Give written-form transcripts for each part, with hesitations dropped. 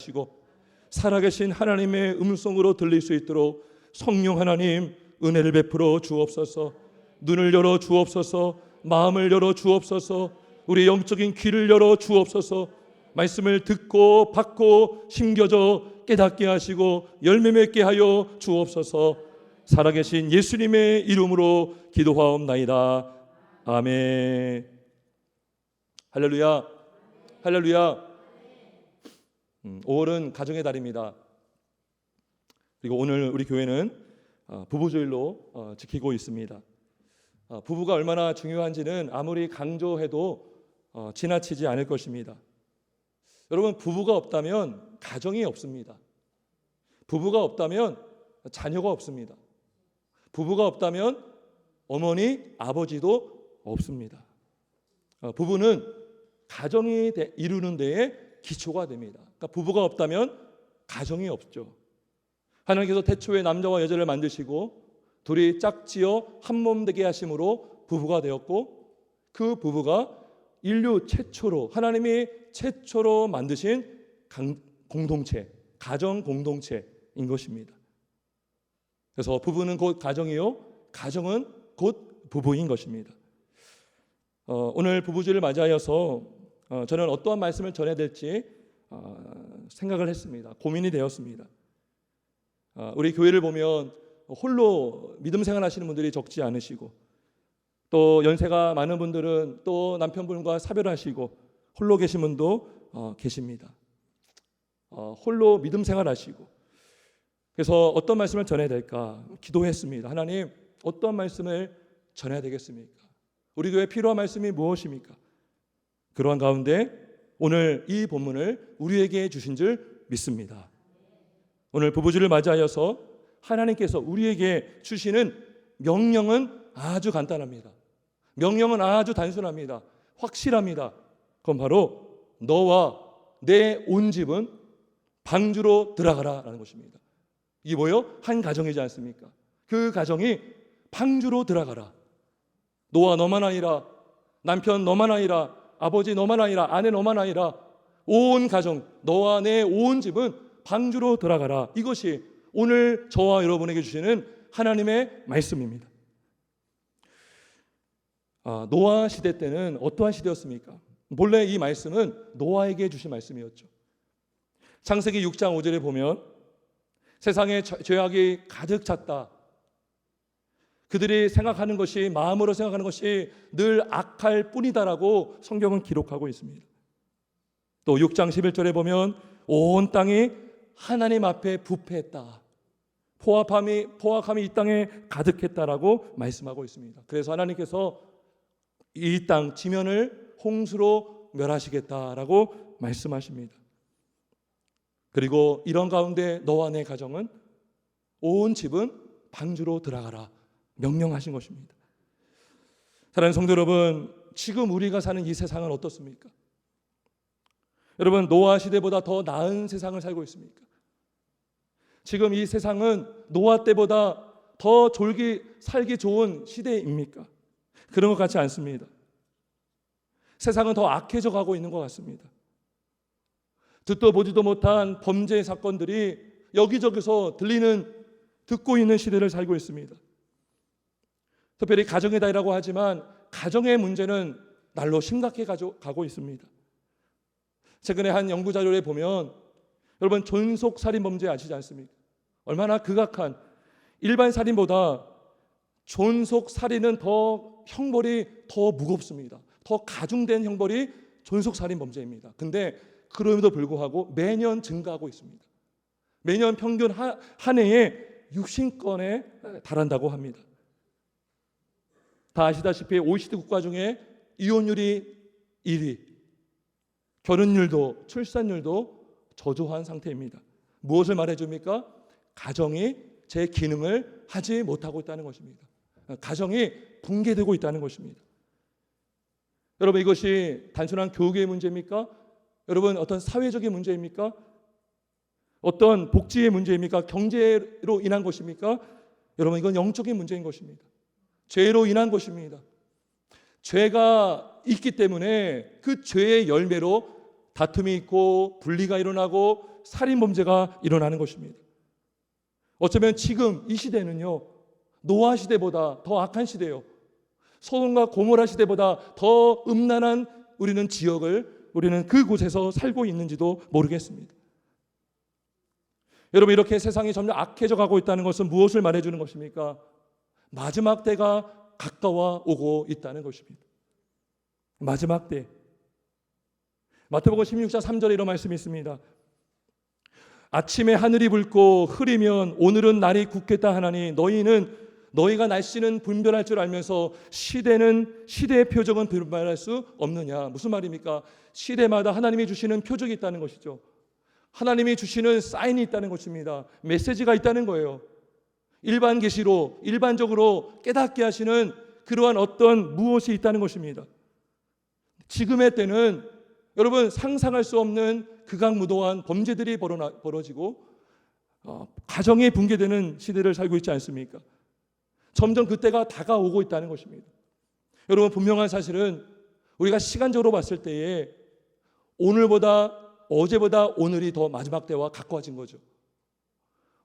하시고 살아계신 하나님의 음성으로 들릴 수 있도록 성령 하나님 은혜를 베풀어 주옵소서. 눈을 열어 주옵소서. 마음을 열어 주옵소서. 우리 영적인 귀를 열어 주옵소서. 말씀을 듣고 받고 심겨져 깨닫게 하시고 열매 맺게 하여 주옵소서. 살아계신 예수님의 이름으로 기도하옵나이다. 아멘. 할렐루야. 할렐루야. 5월은 가정의 달입니다. 그리고 오늘 우리 교회는 부부주일로 지키고 있습니다. 부부가 얼마나 중요한지는 아무리 강조해도 지나치지 않을 것입니다. 여러분, 부부가 없다면 가정이 없습니다. 부부가 없다면 자녀가 없습니다. 부부가 없다면 어머니, 아버지도 없습니다. 부부는 가정이 이루는 데에 기초가 됩니다. 그러니까 부부가 없다면 가정이 없죠. 하나님께서 태초에 남자와 여자를 만드시고 둘이 짝지어 한 몸 되게 하심으로 부부가 되었고, 그 부부가 인류 최초로 하나님이 최초로 만드신 공동체, 가정 공동체인 것입니다. 그래서 부부는 곧 가정이요, 가정은 곧 부부인 것입니다. 오늘 부부주일을 맞이하여서 저는 어떠한 말씀을 전해야 될지 생각을 했습니다. 고민이 되었습니다. 우리 교회를 보면 홀로 믿음 생활하시는 분들이 적지 않으시고, 또 연세가 많은 분들은 또 남편분과 사별하시고 홀로 계신 분도 계십니다. 홀로 믿음 생활하시고, 그래서 어떤 말씀을 전해야 될까 기도했습니다. 하나님, 어떤 말씀을 전해야 되겠습니까? 우리 교회에 필요한 말씀이 무엇입니까? 그러한 가운데 오늘 이 본문을 우리에게 주신 줄 믿습니다. 오늘 부부주를 맞이하여서 하나님께서 우리에게 주시는 명령은 아주 간단합니다. 명령은 아주 단순합니다. 확실합니다. 그건 바로 너와 내 온 집은 방주로 들어가라 라는 것입니다. 이게 뭐예요? 한 가정이지 않습니까? 그 가정이 방주로 들어가라. 너와 너만 아니라, 남편 너만 아니라, 아버지 너만 아니라, 아내 너만 아니라 온 가정, 너와 내 온 집은 방주로 들어가라. 이것이 오늘 저와 여러분에게 주시는 하나님의 말씀입니다. 노아 시대 때는 어떠한 시대였습니까? 본래 이 말씀은 노아에게 주신 말씀이었죠. 창세기 6장 5절에 보면 세상에 죄악이 가득 찼다. 그들이 생각하는 것이, 마음으로 생각하는 것이 늘 악할 뿐이다라고 성경은 기록하고 있습니다. 또 6장 11절에 보면 온 땅이 하나님 앞에 부패했다. 포악함이 이 땅에 가득했다라고 말씀하고 있습니다. 그래서 하나님께서 이 땅 지면을 홍수로 멸하시겠다라고 말씀하십니다. 그리고 이런 가운데 너와 내 가정은, 온 집은 방주로 들어가라 명령하신 것입니다. 사랑하는 성도 여러분, 지금 우리가 사는 이 세상은 어떻습니까? 여러분, 노아 시대보다 더 나은 세상을 살고 있습니까? 지금 이 세상은 노아 때보다 더 살기 좋은 시대입니까? 그런 것 같지 않습니다. 세상은 더 악해져 가고 있는 것 같습니다. 듣도 보지도 못한 범죄 사건들이 여기저기서 듣고 있는 시대를 살고 있습니다. 특별히 가정의 달이라고 하지만 가정의 문제는 날로 심각해 가고 있습니다. 최근에 한 연구 자료에 보면, 여러분, 존속 살인 범죄 아시지 않습니까? 얼마나 극악한, 일반 살인보다 존속 살인은 형벌이 더 무겁습니다. 더 가중된 형벌이 존속 살인 범죄입니다. 근데 그럼에도 불구하고 매년 증가하고 있습니다. 매년 평균 한 해에 60건에 달한다고 합니다. 다 아시다시피 OECD 국가 중에 이혼율이 1위, 결혼율도 출산율도 저조한 상태입니다. 무엇을 말해줍니까? 가정이 제 기능을 하지 못하고 있다는 것입니다. 가정이 붕괴되고 있다는 것입니다. 여러분, 이것이 단순한 교육의 문제입니까? 여러분, 어떤 사회적인 문제입니까? 어떤 복지의 문제입니까? 경제로 인한 것입니까? 여러분, 이건 영적인 문제인 것입니다. 죄로 인한 것입니다. 죄가 있기 때문에 그 죄의 열매로 다툼이 있고 분리가 일어나고 살인 범죄가 일어나는 것입니다. 어쩌면 지금 이 시대는요, 노아 시대보다 더 악한 시대예요. 소돔과 고모라 시대보다 더 음란한 우리는 그곳에서 살고 있는지도 모르겠습니다. 여러분, 이렇게 세상이 점점 악해져 가고 있다는 것은 무엇을 말해주는 것입니까? 마지막 때가 가까워 오고 있다는 것입니다. 마지막 때. 마태복음 16장 3절에 이런 말씀이 있습니다. 아침에 하늘이 붉고 흐리면 오늘은 날이 굳겠다 하나니 너희가 날씨는 분별할 줄 알면서 시대의 표적은 분별할 수 없느냐. 무슨 말입니까? 시대마다 하나님이 주시는 표적이 있다는 것이죠. 하나님이 주시는 사인이 있다는 것입니다. 메시지가 있다는 거예요. 일반 계시로 일반적으로 깨닫게 하시는 그러한 어떤 무엇이 있다는 것입니다. 지금의 때는 여러분 상상할 수 없는 극악무도한 범죄들이 벌어지고 가정이 붕괴되는 시대를 살고 있지 않습니까? 점점 그때가 다가오고 있다는 것입니다. 여러분, 분명한 사실은 우리가 시간적으로 봤을 때에 어제보다 오늘이 더 마지막 때와 가까워진 거죠.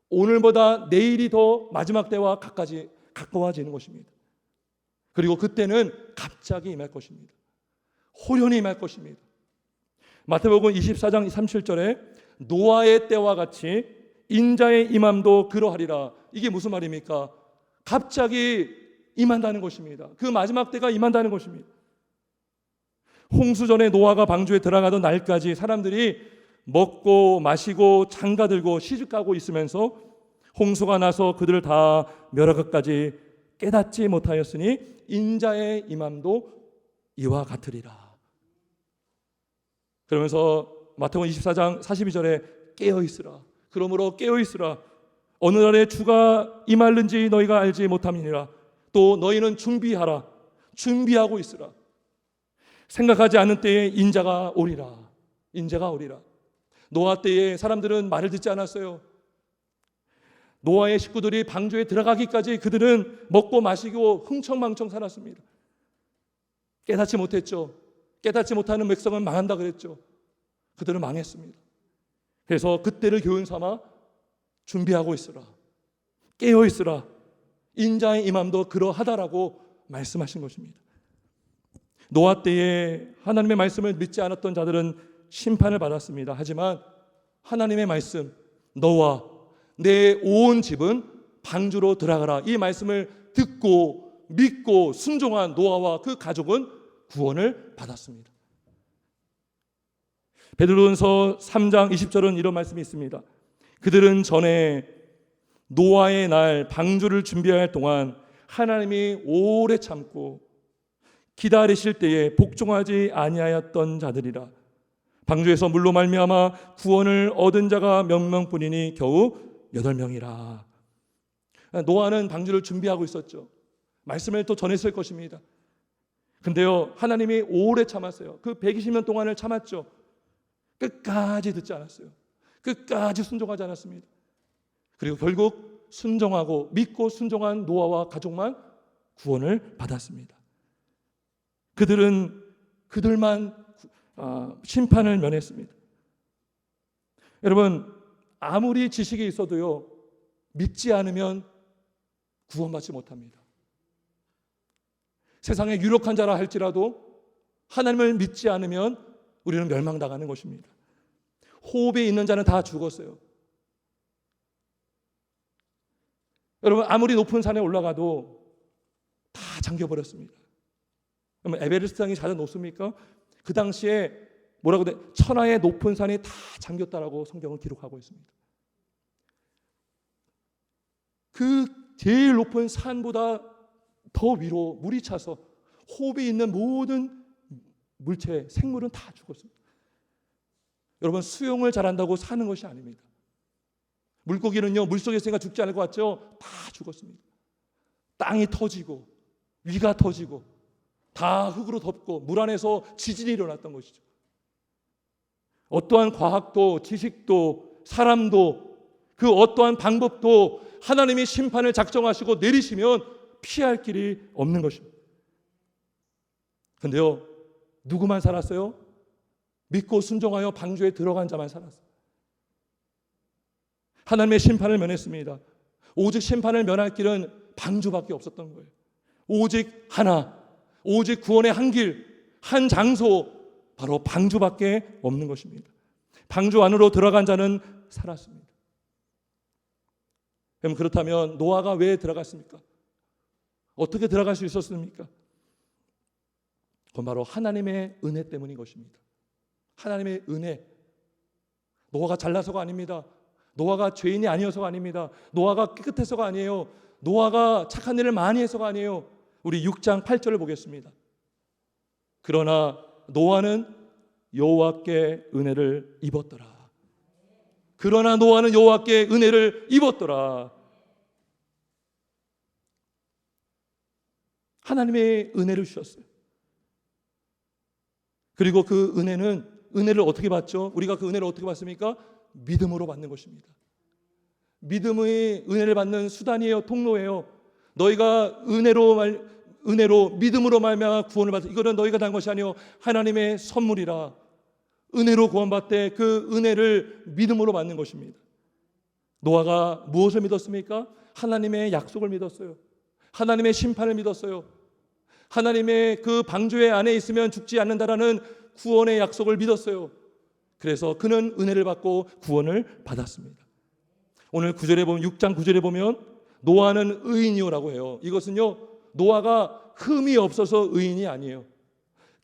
오늘보다 내일이 더 마지막 때와 가까워지는 것입니다. 그리고 그때는 갑자기 임할 것입니다. 호련히 임할 것입니다. 마태복음 24장 37절에 노아의 때와 같이 인자의 임함도 그러하리라. 이게 무슨 말입니까? 갑자기 임한다는 것입니다. 그 마지막 때가 임한다는 것입니다. 홍수 전에 노아가 방주에 들어가던 날까지 사람들이 먹고 마시고 장가들고 시집가고 있으면서 홍수가 나서 그들을 다 멸하기까지 깨닫지 못하였으니 인자의 임함도 이와 같으리라. 그러면서 마태복음 24장 42절에 깨어있으라. 그러므로 깨어있으라. 어느 날에 주가 임할는지 너희가 알지 못함이니라. 또 너희는 준비하라. 준비하고 있으라. 생각하지 않은 때에 인자가 오리라. 인자가 오리라. 노아 때에 사람들은 말을 듣지 않았어요. 노아의 식구들이 방주에 들어가기까지 그들은 먹고 마시고 흥청망청 살았습니다. 깨닫지 못했죠. 깨닫지 못하는 백성은 망한다 그랬죠. 그들은 망했습니다. 그래서 그때를 교훈 삼아 준비하고 있으라. 깨어 있으라. 인자의 임함도 그러하다라고 말씀하신 것입니다. 노아 때에 하나님의 말씀을 믿지 않았던 자들은 심판을 받았습니다. 하지만 하나님의 말씀, 너와 내 온 집은 방주로 들어가라. 이 말씀을 듣고 믿고 순종한 노아와 그 가족은 구원을 받았습니다. 베드로전서 3장 20절은 이런 말씀이 있습니다. 그들은 전에 노아의 날 방주를 준비할 동안 하나님이 오래 참고 기다리실 때에 복종하지 아니하였던 자들이라. 방주에서 물로 말미암아 구원을 얻은 자가 몇 명뿐이니 겨우 8명이라. 노아는 방주를 준비하고 있었죠. 말씀을 또 전했을 것입니다. 근데요, 하나님이 오래 참았어요. 그 120년 동안을 참았죠. 끝까지 듣지 않았어요. 끝까지 순종하지 않았습니다. 그리고 결국 순종하고 믿고 순종한 노아와 가족만 구원을 받았습니다. 그들만 심판을 면했습니다. 여러분, 아무리 지식이 있어도요, 믿지 않으면 구원받지 못합니다. 세상에 유력한 자라 할지라도 하나님을 믿지 않으면 우리는 멸망당하는 것입니다. 호흡에 있는 자는 다 죽었어요. 여러분, 아무리 높은 산에 올라가도 다 잠겨버렸습니다. 그러면 에베레스트 산이 가장 높습니까? 그 당시에 뭐라고 돼? 천하의 높은 산이 다 잠겼다라고 성경은 기록하고 있습니다. 그 제일 높은 산보다 더 위로 물이 차서 호흡에 있는 모든 물체, 생물은 다 죽었습니다. 여러분, 수영을 잘한다고 사는 것이 아닙니다. 물고기는요, 물속에 있으니까 죽지 않을 것 같죠? 다 죽었습니다. 땅이 터지고 위가 터지고 다 흙으로 덮고 물 안에서 지진이 일어났던 것이죠. 어떠한 과학도 지식도 사람도 그 어떠한 방법도 하나님이 심판을 작정하시고 내리시면 피할 길이 없는 것입니다. 그런데요, 누구만 살았어요? 믿고 순종하여 방주에 들어간 자만 살았어요. 하나님의 심판을 면했습니다. 오직 심판을 면할 길은 방주밖에 없었던 거예요. 오직 하나, 오직 구원의 한 길, 한 장소, 바로 방주밖에 없는 것입니다. 방주 안으로 들어간 자는 살았습니다. 여러분, 그렇다면 노아가 왜 들어갔습니까? 어떻게 들어갈 수 있었습니까? 그건 바로 하나님의 은혜 때문인 것입니다. 하나님의 은혜. 노아가 잘나서가 아닙니다. 노아가 죄인이 아니어서가 아닙니다. 노아가 깨끗해서가 아니에요. 노아가 착한 일을 많이 해서가 아니에요. 우리 6장 8절을 보겠습니다. 그러나 노아는 여호와께 은혜를 입었더라. 그러나 노아는 여호와께 은혜를 입었더라. 하나님의 은혜를 주셨어요. 그리고 그 은혜를 어떻게 받죠? 우리가 그 은혜를 어떻게 받습니까? 믿음으로 받는 것입니다. 믿음의 은혜를 받는 수단이에요. 통로예요. 너희가 은혜로 믿음으로 말미암아 구원을 받아. 이거는 너희가 단 것이 아니요 하나님의 선물이라. 은혜로 구원받되 그 은혜를 믿음으로 받는 것입니다. 노아가 무엇을 믿었습니까? 하나님의 약속을 믿었어요. 하나님의 심판을 믿었어요. 하나님의 그 방주의 안에 있으면 죽지 않는다라는 구원의 약속을 믿었어요. 그래서 그는 은혜를 받고 구원을 받았습니다. 오늘 9절에 보면 6장 9절에 보면 노아는 의인이요라고 해요. 이것은요 노아가 흠이 없어서 의인이 아니에요.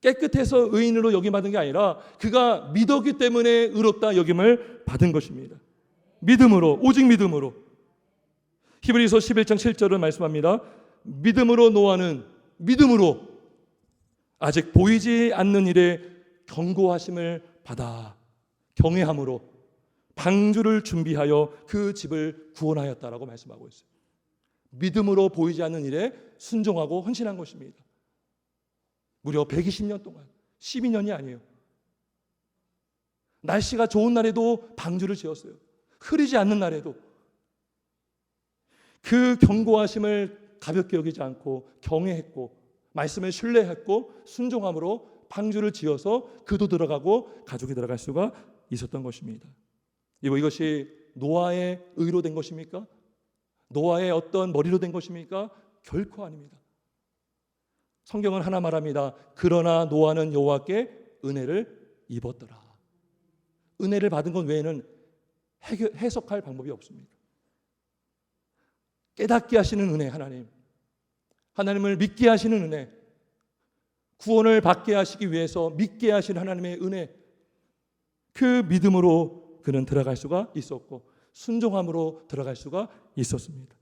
깨끗해서 의인으로 여김받은 게 아니라 그가 믿었기 때문에 의롭다 여김을 받은 것입니다. 믿음으로, 오직 믿음으로. 히브리서 11장 7절은 말씀합니다. 믿음으로 노아는 믿음으로 아직 보이지 않는 일에 경고하심을 받아 경외함으로 방주를 준비하여 그 집을 구원하였다라고 말씀하고 있어요. 믿음으로 보이지 않는 일에 순종하고 헌신한 것입니다. 무려 120년 동안, 12년이 아니에요. 날씨가 좋은 날에도 방주를 지었어요. 흐리지 않는 날에도. 그 경고하심을 가볍게 여기지 않고 경외했고 말씀을 신뢰했고 순종함으로 방주를 지어서 그도 들어가고 가족이 들어갈 수가 있었던 것입니다. 이것이 노아의 의로 된 것입니까? 노아의 어떤 머리로 된 것입니까? 결코 아닙니다. 성경은 하나 말합니다. 그러나 노아는 여호와께 은혜를 입었더라. 은혜를 받은 것 외에는 해석할 방법이 없습니다. 깨닫게 하시는 은혜 하나님, 하나님을 믿게 하시는 은혜, 구원을 받게 하시기 위해서 믿게 하시는 하나님의 은혜, 그 믿음으로 그는 들어갈 수가 있었고 순종함으로 들어갈 수가 있었습니다.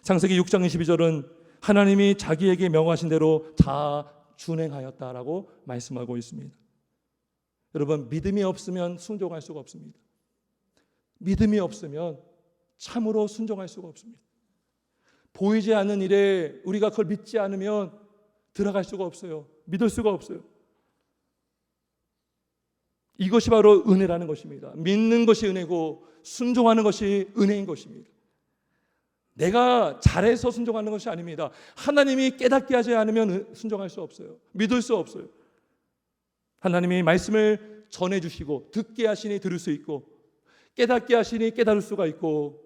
창세기 6장 22절은 하나님이 자기에게 명하신 대로 다 준행하였다라고 말씀하고 있습니다. 여러분, 믿음이 없으면 순종할 수가 없습니다. 믿음이 없으면 참으로 순종할 수가 없습니다. 보이지 않는 일에 우리가 그걸 믿지 않으면 들어갈 수가 없어요. 믿을 수가 없어요. 이것이 바로 은혜라는 것입니다. 믿는 것이 은혜고 순종하는 것이 은혜인 것입니다. 내가 잘해서 순종하는 것이 아닙니다. 하나님이 깨닫게 하지 않으면 순종할 수 없어요. 믿을 수 없어요. 하나님이 말씀을 전해주시고 듣게 하시니 들을 수 있고 깨닫게 하시니 깨달을 수가 있고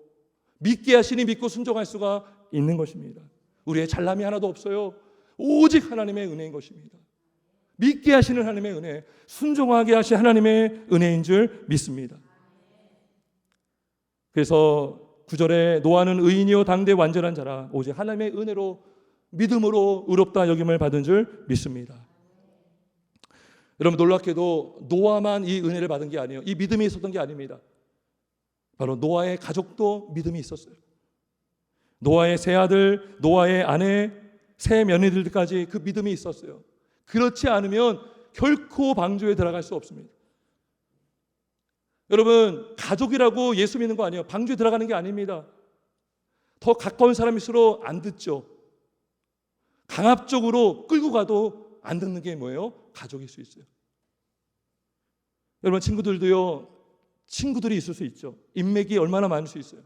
믿게 하시니 믿고 순종할 수가 있는 것입니다. 우리의 잘남이 하나도 없어요. 오직 하나님의 은혜인 것입니다. 믿게 하시는 하나님의 은혜, 순종하게 하신 하나님의 은혜인 줄 믿습니다. 그래서 9절에 노아는 의인이요 당대 완전한 자라 오직 하나님의 은혜로 믿음으로 의롭다 여김을 받은 줄 믿습니다. 여러분, 놀랍게도 노아만 이 은혜를 받은 게 아니에요. 이 믿음이 있었던 게 아닙니다. 바로 노아의 가족도 믿음이 있었어요. 노아의 세 아들, 노아의 아내, 세 며느리들까지 그 믿음이 있었어요. 그렇지 않으면 결코 방주에 들어갈 수 없습니다. 여러분, 가족이라고 예수 믿는 거 아니에요. 방주에 들어가는 게 아닙니다. 더 가까운 사람일수록 안 듣죠. 강압적으로 끌고 가도 안 듣는 게 뭐예요? 가족일 수 있어요. 여러분, 친구들도요, 친구들이 있을 수 있죠. 인맥이 얼마나 많을 수 있어요.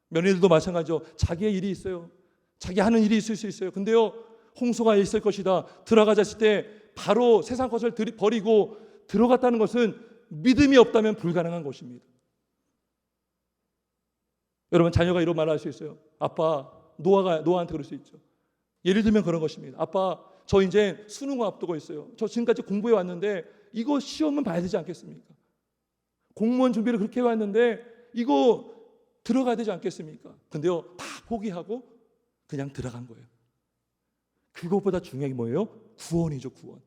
며느리들도 마찬가지죠. 자기의 일이 있어요. 자기 하는 일이 있을 수 있어요. 근데요, 홍수가 있을 것이다. 들어가자 했을 때 바로 세상 것을 버리고 들어갔다는 것은 믿음이 없다면 불가능한 것입니다. 여러분, 자녀가 이런 말을 할 수 있어요. 아빠, 노아한테 그럴 수 있죠. 예를 들면 그런 것입니다. 아빠, 저 이제 수능 앞두고 있어요. 저 지금까지 공부해 왔는데 이거 시험은 봐야 되지 않겠습니까? 공무원 준비를 그렇게 해왔는데 이거 들어가야 되지 않겠습니까? 근데요, 다 포기하고 그냥 들어간 거예요. 그것보다 중요한 게 뭐예요? 구원이죠, 구원.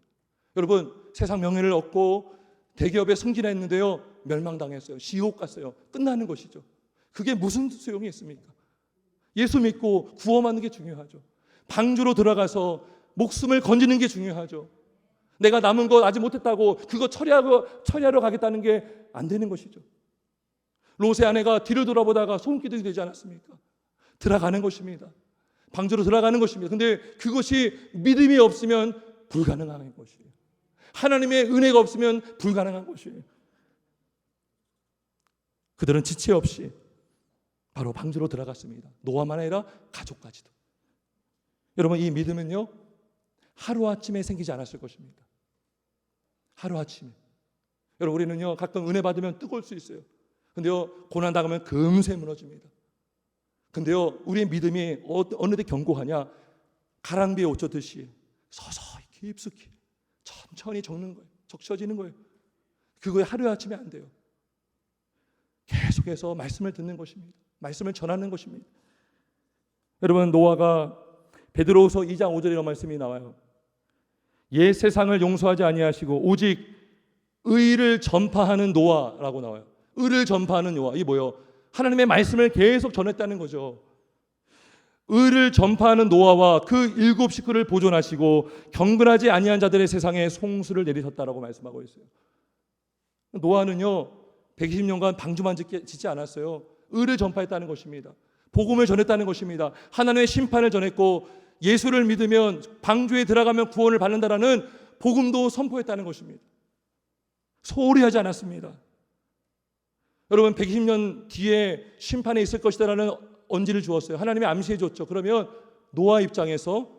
여러분, 세상 명예를 얻고 대기업에 승진했는데요, 멸망당했어요. 지옥 갔어요. 끝나는 것이죠. 그게 무슨 소용이 있습니까? 예수 믿고 구원하는 게 중요하죠. 방주로 들어가서 목숨을 건지는 게 중요하죠. 내가 남은 거 아직 못했다고 그거 처리하러 가겠다는 게 안 되는 것이죠. 롯의 아내가 뒤를 돌아보다가 소금기둥이 되지 않았습니까? 들어가는 것입니다. 방주로 들어가는 것입니다. 근데 그것이 믿음이 없으면 불가능한 것이에요. 하나님의 은혜가 없으면 불가능한 것이에요. 그들은 지체 없이 바로 방주로 들어갔습니다. 노아만 아니라 가족까지도. 여러분, 이 믿음은요, 하루아침에 생기지 않았을 것입니다. 하루아침에. 여러분, 우리는요, 가끔 은혜 받으면 뜨거울 수 있어요. 근데요, 고난 당하면 금세 무너집니다. 근데요, 우리의 믿음이 어느 데 견고하냐? 가랑비에 옷 젖듯이 서서히 깊숙이 천천히 적셔지는 거예요. 그거에 하루아침에 안 돼요. 계속해서 말씀을 듣는 것입니다. 말씀을 전하는 것입니다. 여러분, 노아가 베드로후서 2장 5절에 이런 말씀이 나와요. 옛 세상을 용서하지 아니하시고 오직 의를 전파하는 노아라고 나와요. 의를 전파하는 노아. 이게 뭐예요? 하나님의 말씀을 계속 전했다는 거죠. 의를 전파하는 노아와 그 7 식구를 보존하시고 경건하지 아니한 자들의 세상에 송수를 내리셨다라고 말씀하고 있어요. 노아는요, 120년간 방주만 짓지 않았어요. 의를 전파했다는 것입니다. 복음을 전했다는 것입니다. 하나님의 심판을 전했고 예수를 믿으면 방주에 들어가면 구원을 받는다라는 복음도 선포했다는 것입니다. 소홀히 하지 않았습니다. 여러분, 120년 뒤에 심판에 있을 것이다라는 언지를 주었어요. 하나님이 암시해 줬죠. 그러면 노아 입장에서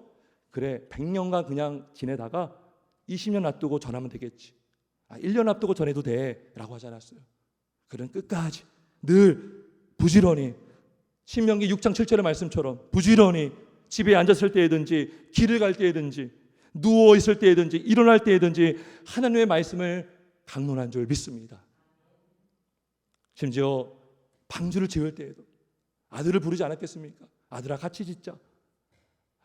그래, 100년간 그냥 지내다가 20년 놔두고 전하면 되겠지. 1년 앞두고 전해도 돼 라고 하지 않았어요. 그는 끝까지 늘 부지런히, 신명기 6장 7절의 말씀처럼 부지런히 집에 앉았을 때든지 길을 갈 때든지 누워 있을 때든지 일어날 때든지 하나님의 말씀을 강론한 줄 믿습니다. 심지어 방주를 지을 때에도 아들을 부르지 않았겠습니까? 아들아, 같이 짓자.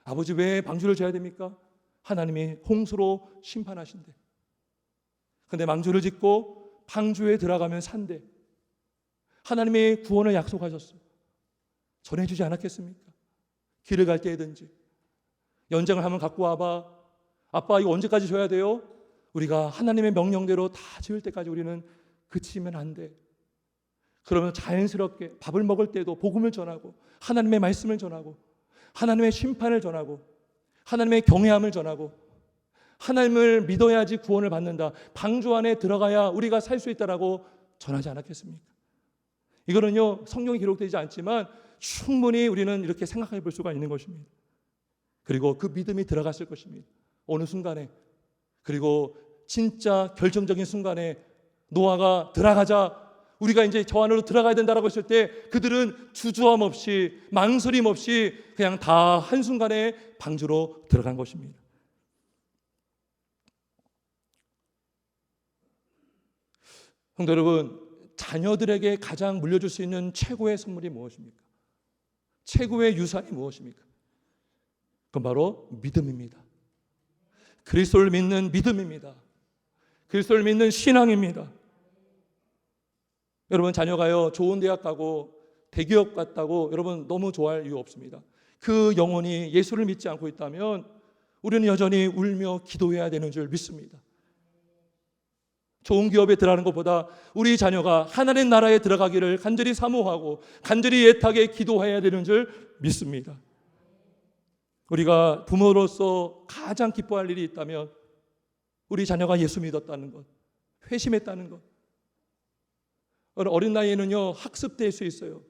아버지, 왜 방주를 지어야 됩니까? 하나님이 홍수로 심판하신대. 근데 방주를 짓고 방주에 들어가면 산대. 하나님의 구원을 약속하셨어요. 전해주지 않았겠습니까? 길을 갈 때든지 연장을 하면 갖고 와봐. 아빠, 이거 언제까지 줘야 돼요? 우리가 하나님의 명령대로 다 지을 때까지 우리는 그치면 안 돼. 그러면 자연스럽게 밥을 먹을 때도 복음을 전하고 하나님의 말씀을 전하고 하나님의 심판을 전하고 하나님의 경외함을 전하고 하나님을 믿어야지 구원을 받는다. 방주 안에 들어가야 우리가 살 수 있다라고 전하지 않았겠습니까? 이거는요, 성경에 기록되지 않지만 충분히 우리는 이렇게 생각해 볼 수가 있는 것입니다. 그리고 그 믿음이 들어갔을 것입니다. 어느 순간에. 그리고 진짜 결정적인 순간에 노아가 들어가자, 우리가 이제 저 안으로 들어가야 된다라고 했을 때 그들은 주저함 없이 망설임 없이 그냥 다 한순간에 방주로 들어간 것입니다. 성도 여러분, 자녀들에게 가장 물려줄 수 있는 최고의 선물이 무엇입니까? 최고의 유산이 무엇입니까? 그건 바로 믿음입니다. 그리스도를 믿는 믿음입니다. 그리스도를 믿는 신앙입니다. 여러분, 자녀가요, 좋은 대학 가고 대기업 갔다고 여러분 너무 좋아할 이유 없습니다. 그 영혼이 예수를 믿지 않고 있다면 우리는 여전히 울며 기도해야 되는 줄 믿습니다. 좋은 기업에 들어가는 것보다 우리 자녀가 하나님의 나라에 들어가기를 간절히 사모하고 간절히 애타게 기도해야 되는 줄 믿습니다. 우리가 부모로서 가장 기뻐할 일이 있다면 우리 자녀가 예수 믿었다는 것, 회심했다는 것. 어린 나이에는요, 학습될 수 있어요.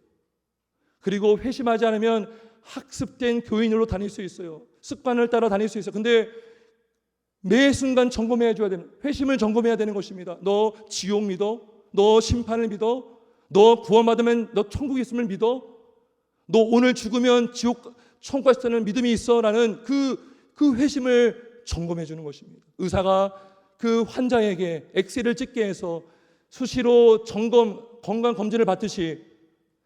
그리고 회심하지 않으면 학습된 교인으로 다닐 수 있어요. 습관을 따라 다닐 수 있어요. 근데 매 순간 점검해야 줘야 되는, 회심을 점검해야 되는 것입니다. 너 지옥 믿어? 너 심판을 믿어? 너 구원받으면 너 천국에 있음을 믿어? 너 오늘 죽으면 지옥 천국 갈 수 있다는 믿음이 있어? 라는 그 회심을 점검해 주는 것입니다. 의사가 그 환자에게 엑스레이를 찍게 해서 수시로 건강 검진을 받듯이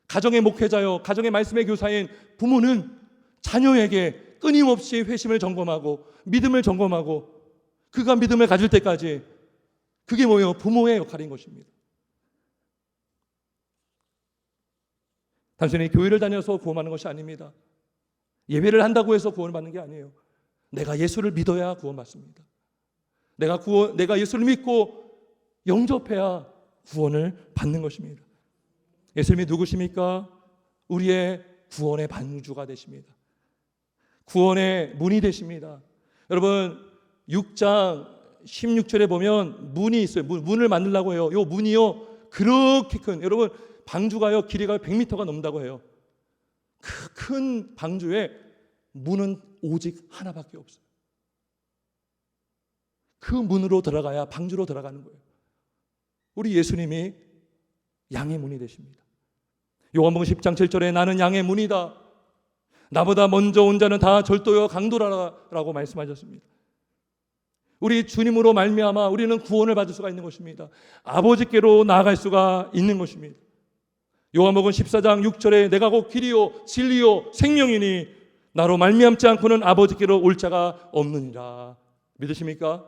가정의 목회자요, 가정의 말씀의 교사인 부모는 자녀에게 끊임없이 회심을 점검하고 믿음을 점검하고 그가 믿음을 가질 때까지, 그게 뭐예요? 부모의 역할인 것입니다. 단순히 교회를 다녀서 구원받는 것이 아닙니다. 예배를 한다고 해서 구원을 받는 게 아니에요. 내가 예수를 믿어야 구원받습니다. 내가 예수를 믿고 영접해야 구원을 받는 것입니다. 예수님이 누구십니까? 우리의 구원의 방주가 되십니다. 구원의 문이 되십니다. 여러분 6장 16절에 보면 문이 있어요. 문을 만들려고 해요. 이 문이요 그렇게 큰, 여러분 방주가요 길이가 100m가 넘는다고 해요. 그 큰 방주에 문은 오직 하나밖에 없어요. 그 문으로 들어가야 방주로 들어가는 거예요. 우리 예수님이 양의 문이 되십니다. 요한복음 10장 7절에 나는 양의 문이다. 나보다 먼저 온 자는 다 절도요 강도라라고 말씀하셨습니다. 우리 주님으로 말미암아 우리는 구원을 받을 수가 있는 것입니다. 아버지께로 나아갈 수가 있는 것입니다. 요한복음 14장 6절에 내가 곧 길이요 진리요 생명이니 나로 말미암지 않고는 아버지께로 올 자가 없느니라. 믿으십니까?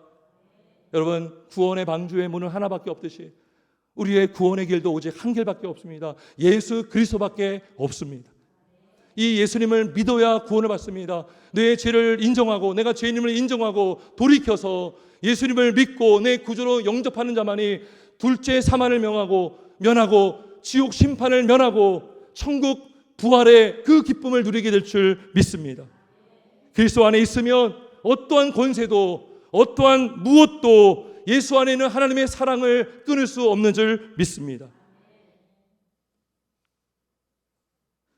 여러분 구원의 방주의 문은 하나밖에 없듯이 우리의 구원의 길도 오직 한 길밖에 없습니다. 예수 그리스도밖에 없습니다. 이 예수님을 믿어야 구원을 받습니다. 내 죄를 인정하고 내가 죄인임을 인정하고 돌이켜서 예수님을 믿고 내 구주로 영접하는 자만이 둘째 사망을 면하고 지옥 심판을 면하고 천국 부활의 그 기쁨을 누리게 될 줄 믿습니다. 그리스도 안에 있으면 어떠한 권세도 어떠한 무엇도 예수 안에 있는 하나님의 사랑을 끊을 수 없는 줄 믿습니다.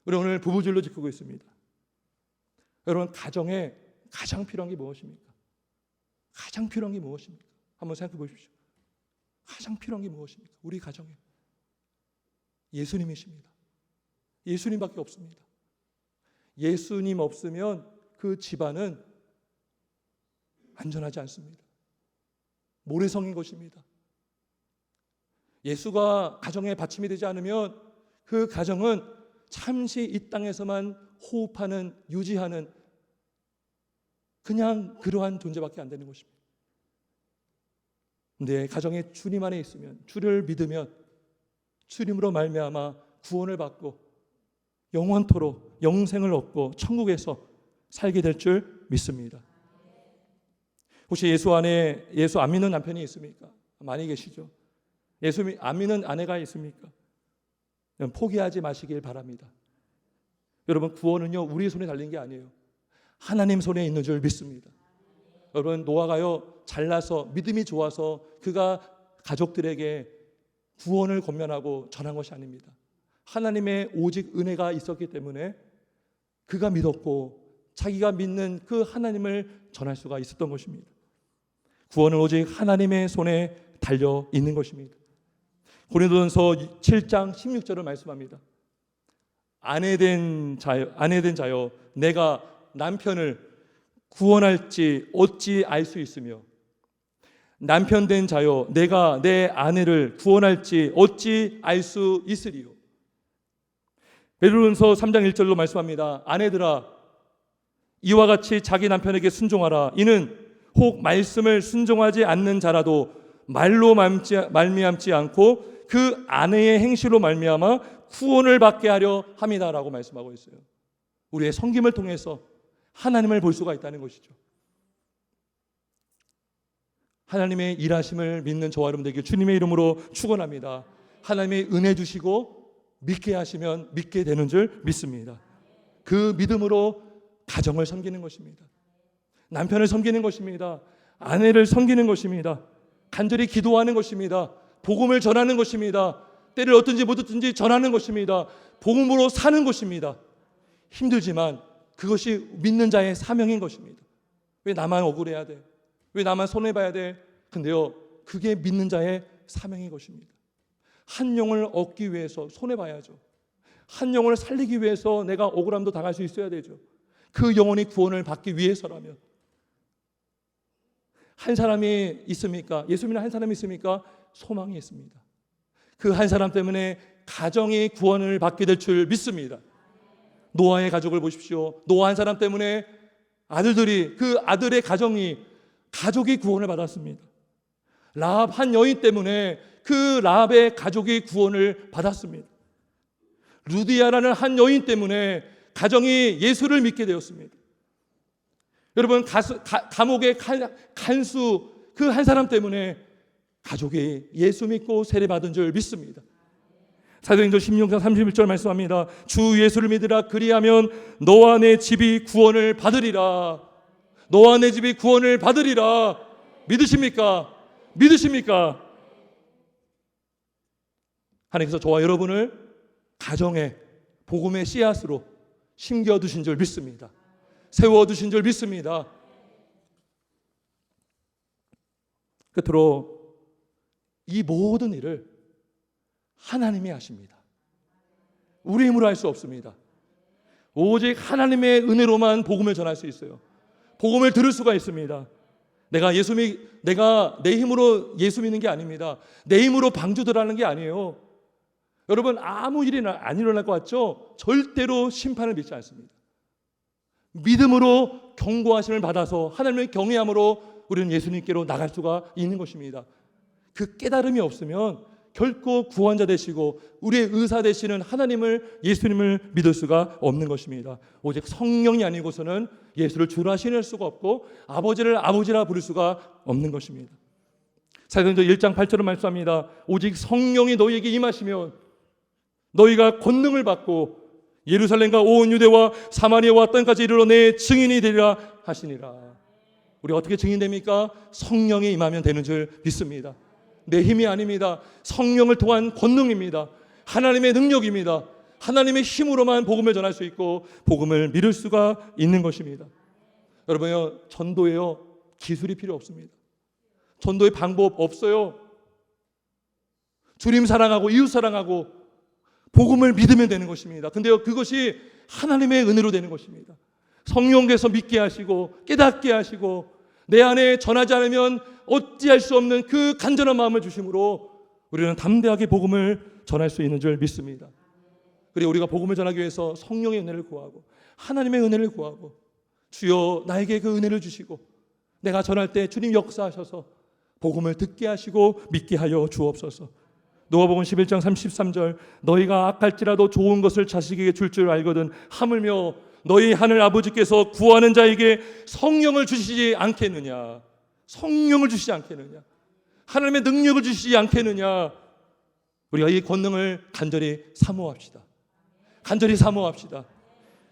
우리 오늘 부부줄로 지키고 있습니다. 여러분 가정에 가장 필요한 게 무엇입니까? 가장 필요한 게 무엇입니까? 한번 생각해 보십시오. 가장 필요한 게 무엇입니까? 우리 가정에 예수님이십니다. 예수님밖에 없습니다. 예수님 없으면 그 집안은 안전하지 않습니다. 모래성인 것입니다. 예수가 가정에 받침이 되지 않으면 그 가정은 잠시 이 땅에서만 호흡하는, 유지하는 그냥 그러한 존재밖에 안 되는 것입니다. 내 가정에 주님 안에 있으면, 주를 믿으면 주님으로 말미암아 구원을 받고 영원토록 영생을 얻고 천국에서 살게 될 줄 믿습니다. 혹시 예수 안 믿는 남편이 있습니까? 많이 계시죠. 예수 안 믿는 아내가 있습니까? 포기하지 마시길 바랍니다. 여러분 구원은요 우리 손에 달린 게 아니에요. 하나님 손에 있는 줄 믿습니다. 여러분 노아가요 잘나서 믿음이 좋아서 그가 가족들에게 구원을 권면하고 전한 것이 아닙니다. 하나님의 오직 은혜가 있었기 때문에 그가 믿었고 자기가 믿는 그 하나님을 전할 수가 있었던 것입니다. 구원은 오직 하나님의 손에 달려 있는 것입니다. 고린도전서 7장 16절을 말씀합니다. 아내된 자여 내가 남편을 구원할지 어찌 알 수 있으며 남편된 자여 내가 내 아내를 구원할지 어찌 알 수 있으리요. 베드로전서 3장 1절로 말씀합니다. 아내들아 이와 같이 자기 남편에게 순종하라. 이는 혹 말씀을 순종하지 않는 자라도 말로 말미암지 않고 그 아내의 행실로 말미암아 구원을 받게 하려 함이다라고 말씀하고 있어요. 우리의 섬김을 통해서 하나님을 볼 수가 있다는 것이죠. 하나님의 일하심을 믿는 저와 여러분들에게 주님의 이름으로 축원합니다. 하나님의 은혜 주시고 믿게 하시면 믿게 되는 줄 믿습니다. 그 믿음으로 가정을 섬기는 것입니다. 남편을 섬기는 것입니다. 아내를 섬기는 것입니다. 간절히 기도하는 것입니다. 복음을 전하는 것입니다. 때를 얻든지 못 얻든지 전하는 것입니다. 복음으로 사는 것입니다. 힘들지만 그것이 믿는 자의 사명인 것입니다. 왜 나만 억울해야 돼? 왜 나만 손해봐야 돼? 근데요 그게 믿는 자의 사명인 것입니다. 한 영을 얻기 위해서 손해봐야죠. 한 영혼을 살리기 위해서 내가 억울함도 당할 수 있어야 되죠. 그 영혼이 구원을 받기 위해서라면. 한 사람이 있습니까? 예수 믿는 한 사람이 있습니까? 소망이 있습니다. 그 한 사람 때문에 가정이 구원을 받게 될 줄 믿습니다. 노아의 가족을 보십시오. 노아 한 사람 때문에 아들들이, 그 아들의 가족이 구원을 받았습니다. 라합 한 여인 때문에 그 라합의 가족이 구원을 받았습니다. 루디아라는 한 여인 때문에 가정이 예수를 믿게 되었습니다. 여러분, 감옥의 간수 그 한 사람 때문에 가족이 예수 믿고 세례받은 줄 믿습니다. 사도행전 16장 31절 말씀합니다. 주 예수를 믿으라. 그리하면 너와 내 집이 구원을 받으리라. 너와 내 집이 구원을 받으리라. 믿으십니까? 믿으십니까? 하나님께서 저와 여러분을 가정의 복음의 씨앗으로 심겨두신 줄 믿습니다. 세워두신 줄 믿습니다. 끝으로 이 모든 일을 하나님이 하십니다. 우리 힘으로 할 수 없습니다. 오직 하나님의 은혜로만 복음을 전할 수 있어요. 복음을 들을 수가 있습니다. 내가 내 힘으로 예수 믿는 게 아닙니다. 내 힘으로 방주들하는 게 아니에요. 여러분, 아무 일이 안 일어날 것 같죠? 절대로 심판을 믿지 않습니다. 믿음으로 경고하심을 받아서 하나님의 경외함으로 우리는 예수님께로 나갈 수가 있는 것입니다. 그 깨달음이 없으면 결코 구원자 되시고 우리의 의사 되시는 하나님을, 예수님을 믿을 수가 없는 것입니다. 오직 성령이 아니고서는 예수를 주라 신을 수가 없고 아버지를 아버지라 부를 수가 없는 것입니다. 사도행전 1장 8절을 말씀합니다. 오직 성령이 너희에게 임하시면 너희가 권능을 받고 예루살렘과 온 유대와 사마리아와 땅까지 이르러 내 증인이 되리라 하시니라. 우리 어떻게 증인됩니까? 성령이 임하면 되는 줄 믿습니다. 내 힘이 아닙니다. 성령을 통한 권능입니다. 하나님의 능력입니다. 하나님의 힘으로만 복음을 전할 수 있고 복음을 믿을 수가 있는 것입니다. 여러분요, 전도에요 기술이 필요 없습니다. 전도의 방법 없어요. 주님 사랑하고 이웃 사랑하고 복음을 믿으면 되는 것입니다. 근데요, 그것이 하나님의 은혜로 되는 것입니다. 성령께서 믿게 하시고 깨닫게 하시고 내 안에 전하지 않으면 어찌할 수 없는 그 간절한 마음을 주심으로 우리는 담대하게 복음을 전할 수 있는 줄 믿습니다. 그리고 우리가 복음을 전하기 위해서 성령의 은혜를 구하고 하나님의 은혜를 구하고 주여 나에게 그 은혜를 주시고 내가 전할 때 주님 역사하셔서 복음을 듣게 하시고 믿게 하여 주옵소서. 누가복음 11장 33절 너희가 악할지라도 좋은 것을 자식에게 줄 줄 알거든 하물며 너희 하늘 아버지께서 구하는 자에게 성령을 주시지 않겠느냐. 성령을 주시지 않겠느냐. 하나님의 능력을 주시지 않겠느냐. 우리가 이 권능을 간절히 사모합시다. 간절히 사모합시다.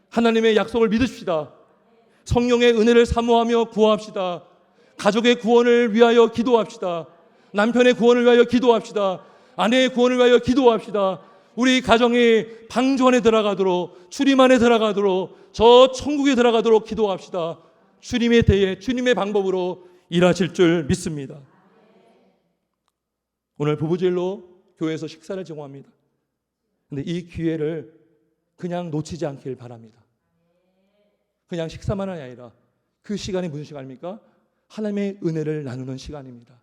하나님의 약속을 믿으십시다. 성령의 은혜를 사모하며 구합시다. 가족의 구원을 위하여 기도합시다. 남편의 구원을 위하여 기도합시다. 아내의 구원을 위하여 기도합시다. 우리 가정이 방주 안에 들어가도록, 주님 안에 들어가도록, 저 천국에 들어가도록 기도합시다. 주님의 대에 주님의 방법으로 일하실 줄 믿습니다. 오늘 부부주일로 교회에서 식사를 제공합니다. 그런데 이 기회를 그냥 놓치지 않길 바랍니다. 그냥 식사만이 아니라 그 시간이 무슨 시간입니까? 하나님의 은혜를 나누는 시간입니다.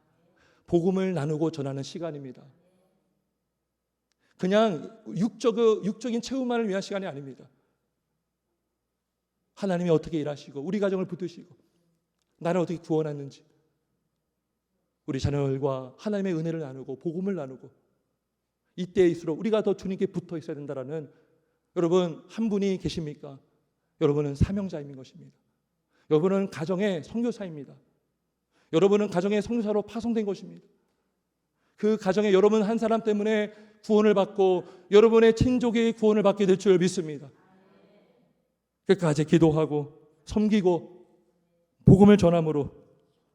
복음을 나누고 전하는 시간입니다. 그냥 육적인 체험만을 위한 시간이 아닙니다. 하나님이 어떻게 일하시고 우리 가정을 붙드시고 나를 어떻게 구원했는지 우리 자녀들과 하나님의 은혜를 나누고 복음을 나누고 이때일수록 우리가 더 주님께 붙어 있어야 된다라는 여러분 한 분이 계십니까? 여러분은 사명자인 것입니다. 여러분은 가정의 선교사입니다. 여러분은 가정의 선교사로 파송된 것입니다. 그 가정에 여러분 한 사람 때문에 구원을 받고 여러분의 친족이 구원을 받게 될 줄 믿습니다. 끝까지 기도하고 섬기고 복음을 전함으로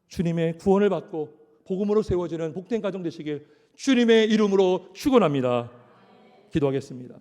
주님의 구원을 받고 복음으로 세워지는 복된 가정 되시길 주님의 이름으로 축원합니다. 기도하겠습니다.